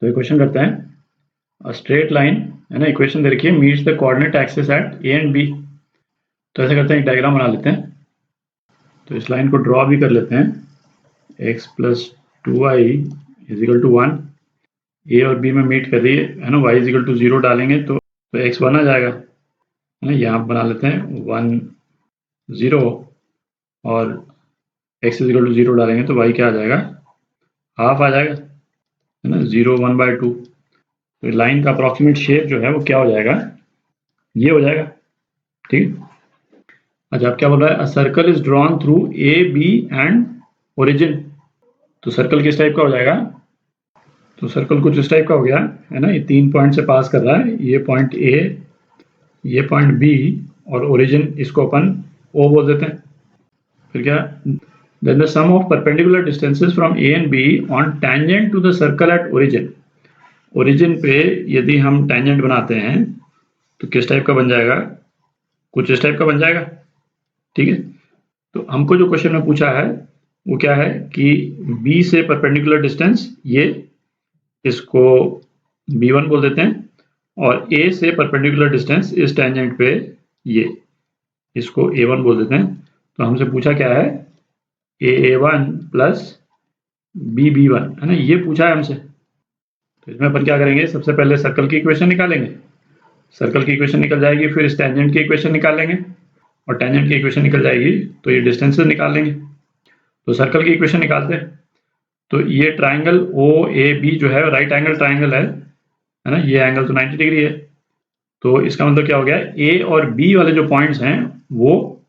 तो ये क्वेश्चन करते हैं स्ट्रेट लाइन है ना, इक्वेशन दे रखी है, meets the coordinate axis at A and B. तो ऐसे करते हैं, एक डायग्राम बना लेते हैं। तो इस लाइन को ड्रॉ भी कर लेते हैं। x plus 2y is equal to 1, A और बी में मीट कर रही है ना, y इज इक्वल टू 0 डालेंगे तो x 1 आ जाएगा है ना। यहाँ बना लेते हैं 1 0 और x इज इक्वल टू 0 डालेंगे तो y क्या आ जाएगा, हाफ आ जाएगा है ना, 0 1/2। तो लाइन का अप्रॉक्सीमेट शेप जो है वो क्या हो जाएगा, ये हो जाएगा। ठीक। अच्छा, अब क्या बोल रहा है, a circle is drawn through A B and origin. तो सर्कल किस टाइप का हो जाएगा, तो सर्कल कुछ इस टाइप का हो गया है ना। ये 3 पॉइंट से पास कर रहा है, ये पॉइंट ए, ये पॉइंट बी और ओरिजिन इसको अपन ओ बोल देते हैं। फिर क्या, then the sum of perpendicular distances from A and B on tangent to the circle at origin. Origin पे यदि हम टैंजेंट बनाते हैं तो किस टाइप का बन जाएगा, कुछ इस टाइप का बन जाएगा। ठीक है। तो हमको जो क्वेश्चन में पूछा है वो क्या है कि B से परपेंडिकुलर डिस्टेंस, ये इसको B1 बोल देते हैं, और A से परपेंडिकुलर डिस्टेंस इस टैंजेंट पे, ये इसको A1 बोल देते हैं। तो हमसे पूछा क्या है, AA1 प्लस BB1 है ना, ये पूछा है हमसे। तो इसमें अपन क्या करेंगे, सबसे पहले सर्कल की इक्वेशन निकालेंगे। सर्कल की इक्वेशन निकल जाएगी, फिर इस टैंजेंट की इक्वेशन निकाल लेंगे, और टैंजेंट की इक्वेशन निकल जाएगी तो ये डिस्टेंसेस निकाल लेंगे। तो सर्कल की इक्वेशन निकालते हैं। तो ये ट्राइंगल ओ ए बी जो है राइट एंगल ट्राइंगल है ना, ये एंगल तो 90 डिग्री है। तो इसका मतलब क्या हो गया, ए और बी वाले जो पॉइंट्स हैं वो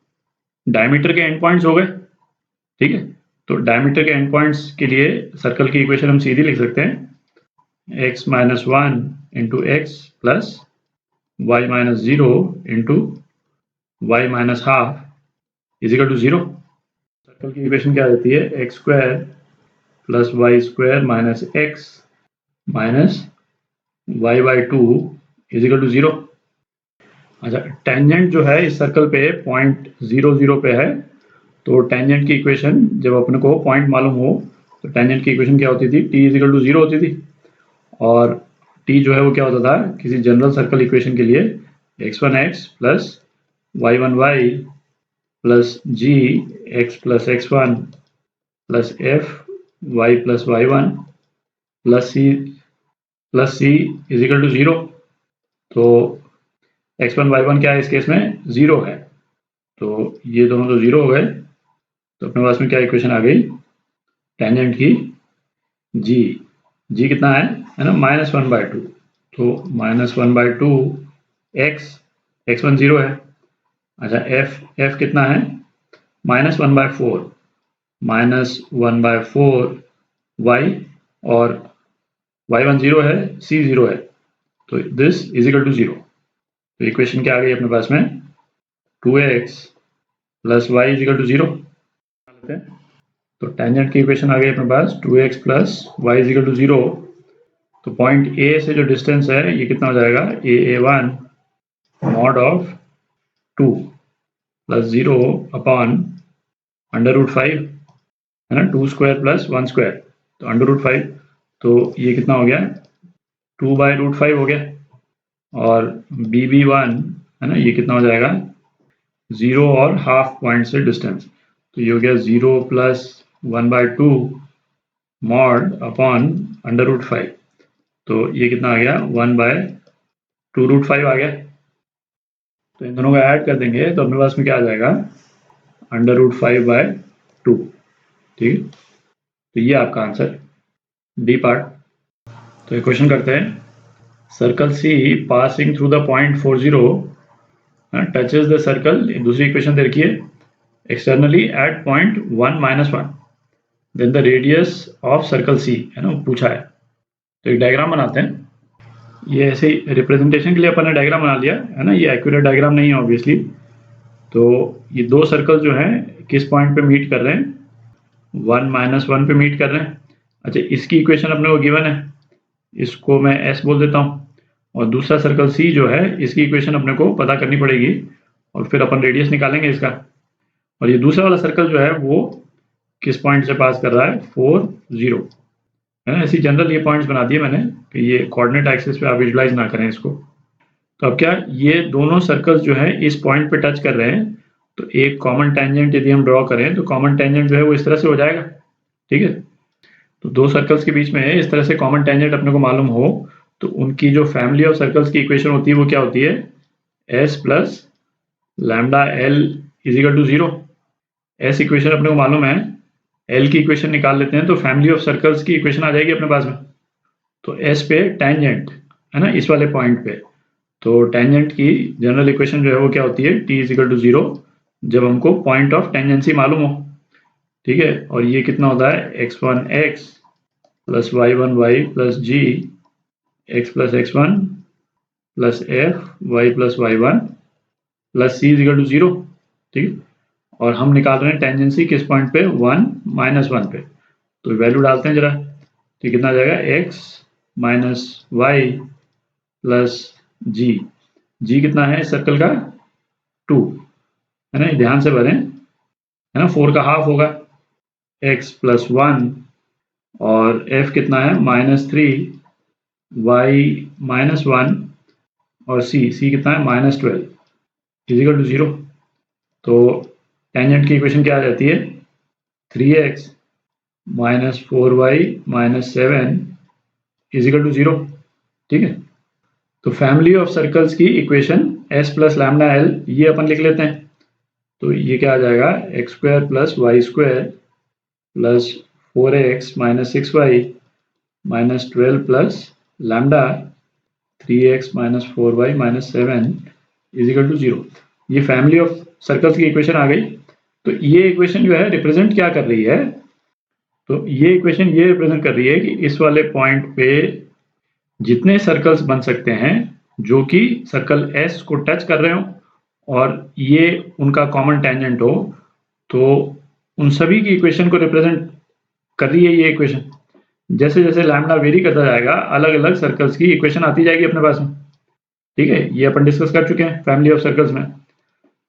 डायमीटर के एंड पॉइंट्स हो गए। ठीक है। तो डायमीटर के एंड पॉइंट्स के लिए सर्कल की इक्वेशन हम सीधी लिख सकते हैं, x minus 1 into x plus y minus 0 into y minus half is equal to 0। Circle की इक्वेशन क्या देती है, x square plus y square minus x minus y by 2 is equal to 0। अच्छा, टेंजेंट जो है इस सर्कल पे point 0 0 पे है। तो टेंजेंट की इक्वेशन जब अपने को पॉइंट मालूम हो तो टेंजेंट की इक्वेशन क्या होती थी, t इज इक्वल टू 0 होती थी। और t जो है वो क्या होता था किसी जनरल सर्कल इक्वेशन के लिए, x1x plus y1y plus g x plus x1 plus f y plus y1 plus c is equal to 0। तो x1 y1 क्या है इस केस में, 0 है। तो ये दोनों तो 0 हो गए। तो अपने पास में क्या इक्वेशन आ गई, टेंजेंट की g कितना है ना, -1/2। तो -1/2 x1 0 है। अच्छा, f कितना है, -1/4 y, और y1 0 है, c 0 है। तो दिस इज इक्वल टू 0। तो इक्वेशन क्या आ गई अपने पास में, 2x plus y is equal to 0। तो टेंजेंट की इक्वेशन आ गई अपने पास 2x plus y is equal to 0। तो पॉइंट ए से जो डिस्टेंस है ये कितना हो जाएगा, AA1 mod of 2 plus 0 upon √5 है ना, 2 स्क्वायर प्लस 1 स्क्वायर, तो √5। तो ये कितना हो गया, 2/√5 हो गया। और BB1 है ना, ये कितना हो जाएगा, 0 और हाफ पॉइंट से डिस्टेंस। तो ये हो गया 0 प्लस 1/2 मॉड अपॉन √5। तो ये कितना आ गया, 1/2√5 आ गया। तो इन दोनों को ऐड कर देंगे तो अपने पास में क्या आ जाएगा, √5/2। ठीक है। तो ये आपका आंसर डी पार्ट। तो ये क्वेश्चन करते हैं, circle C passing through the point 40 touches the circle, दूसरी इक्वेशन दे रखी है, externally at point 1 - 1, then the radius of circle C है ना, पूछा है। तो एक डायग्राम बनाते हैं। ये ऐसे ही रिप्रेजेंटेशन के लिए अपन ने डायग्राम बना लिया है ना, ये एक्यूरेट डायग्राम नहीं है ऑब्वियसली। तो ये दो सर्कल जो हैं किस पॉइंट पे मीट कर रहे हैं, 1 - 1 पे मीट कर रहे हैं। अच्छा, इसकी इक्वेशन अपने को गिवन है, इसको मैं S बोल देता हूँ। और दूसरा सर्कल C जो है इसकी इक्वेशन अपने को पता करनी पड़ेगी, और फिर अपन रेडियस निकालेंगे इसका। और ये दूसरा वाला सर्कल जो है वो किस पॉइंट से पास कर रहा है, 4 0। है ना। ऐसी जनरल ये पॉइंट्स बना दिए मैंने कि ये कोऑर्डिनेट एक्सिस पे आप विजुलाइज ना करें इसको। तो अब क्या, ये दोनों सर्कल्स जो है इस पॉइंट पे टच कर रहे हैं, तो एक कॉमन टेंजेंट यदि हम ड्रॉ करें तो कॉमन टेंजेंट जो है वो इस तरह से हो जाएगा। ठीक है, तो दो सर्कल्स के बीच में इस तरह से कॉमन टेंजेंट अपने को मालूम हो तो उनकी जो फैमिली ऑफ सर्कल्स की इक्वेशन होती है वो क्या होती है, S plus lambda L is equal to 0। S equation अपने को मालूम है, एल की इक्वेशन निकाल लेते हैं तो फैमिली ऑफ सर्कल्स की इक्वेशन आ जाएगी अपने पास में। तो एस पे टेंजेंट है ना इस वाले पॉइंट पे, तो टेंजेंट की जनरल इक्वेशन जो है वो क्या होती है, टी इज इक्वल टू 0 जब हमको पॉइंट ऑफ टेंजेंसी मालूम हो। ठीक है, और ये कितना होता है, x1x plus y1y plus g x plus x1 plus f y plus y1 plus c is equal to 0। ठीक है, और हम निकाल रहे हैं टेंजेंसी किस पॉइंट पे, 1 -1 पे। तो वैल्यू डालते हैं जरा, तो कितना आ जाएगा, x माइनस वाई प्लस जी। जी कितना है इस सर्कल का, 2 है ना, ध्यान से भरें, है ना, 4 का हाफ होगा, x प्लस 1 और f कितना है -3, y -1 और c कितना है -12 इजिकल टू 0। तो टेंजेंट की इक्वेशन क्या आ जाती है, 3x minus 4y minus 7 is equal to 0। ठीक है, तो फैमिली ऑफ सर्कल्स की equation s plus lambda L ये अपन लिख लेते हैं। तो ये क्या आ जाएगा, x square plus y square plus 4x minus 6y minus 12 plus lambda 3x minus 4y minus 7 is equal to 0। ये फैमिली ऑफ सर्कल्स की इक्वेशन आ गई। तो ये इक्वेशन जो है रिप्रेजेंट क्या कर रही है, तो ये इक्वेशन ये रिप्रेजेंट कर रही है कि इस वाले पॉइंट पे जितने सर्कल्स बन सकते हैं जो कि सर्कल S को टच कर रहे हो और ये उनका कॉमन टेंजेंट हो, तो उन सभी की इक्वेशन को रिप्रेजेंट कर रही है ये इक्वेशन। जैसे जैसे लैम्डा वेरी करता जाएगा अलग अलग सर्कल्स की इक्वेशन आती जाएगी अपने पास में। ठीक है, ये अपन डिस्कस कर चुके हैं फैमिली ऑफ सर्कल्स में।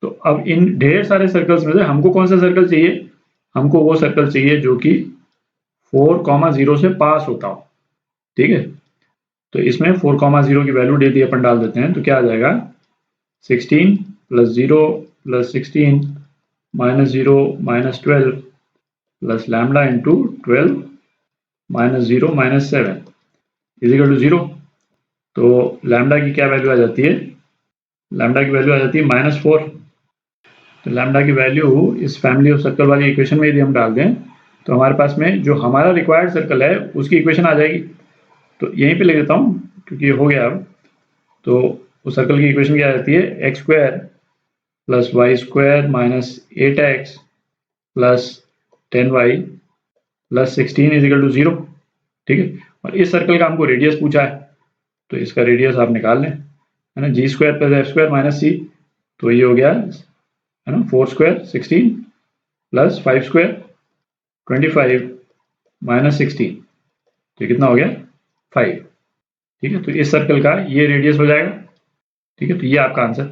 तो अब इन ढेर सारे सर्कल्स में से हमको कौन सा सर्कल चाहिए, हमको वो सर्कल चाहिए जो कि 4,0 से पास होता हो। ठीक है, तो इसमें 4,0 की वैल्यू दे दी अपन डाल देते हैं, तो क्या आ जाएगा, 16 plus 0 plus 16 minus 0 minus 12 plus lambda into 12 minus 0 minus 7 is equal to 0। तो लैम्डा की क्या वैल्यू आ जाती है, लैम्डा की वैल्यू आ जाती है -4। तो लैम्डा की वैल्यू इस फैमिली ऑफ सर्कल वाली इक्वेशन में यदि हम डाल दें तो हमारे पास में जो हमारा रिक्वायर्ड सर्कल है उसकी इक्वेशन आ जाएगी। तो यहीं पे ले देता हूँ क्योंकि हो गया अब। तो उस सर्कल की इक्वेशन क्या आ जाती है, x square plus y square minus 8x plus 10y plus 16 is equal to 0। ठीक है, और इस सर्कल का हमको रेडियस पूछा है तो इसका रेडियस आप निकाल लें, है ना, G square plus F square minus C. तो ये हो गया, है ना, 4 स्क्वायर 16 प्लस 5 स्क्वायर 25 माइनस 16, तो कितना हो गया 5। ठीक है, तो इस सर्कल का ये रेडियस हो जाएगा। ठीक है, तो ये आपका आंसर।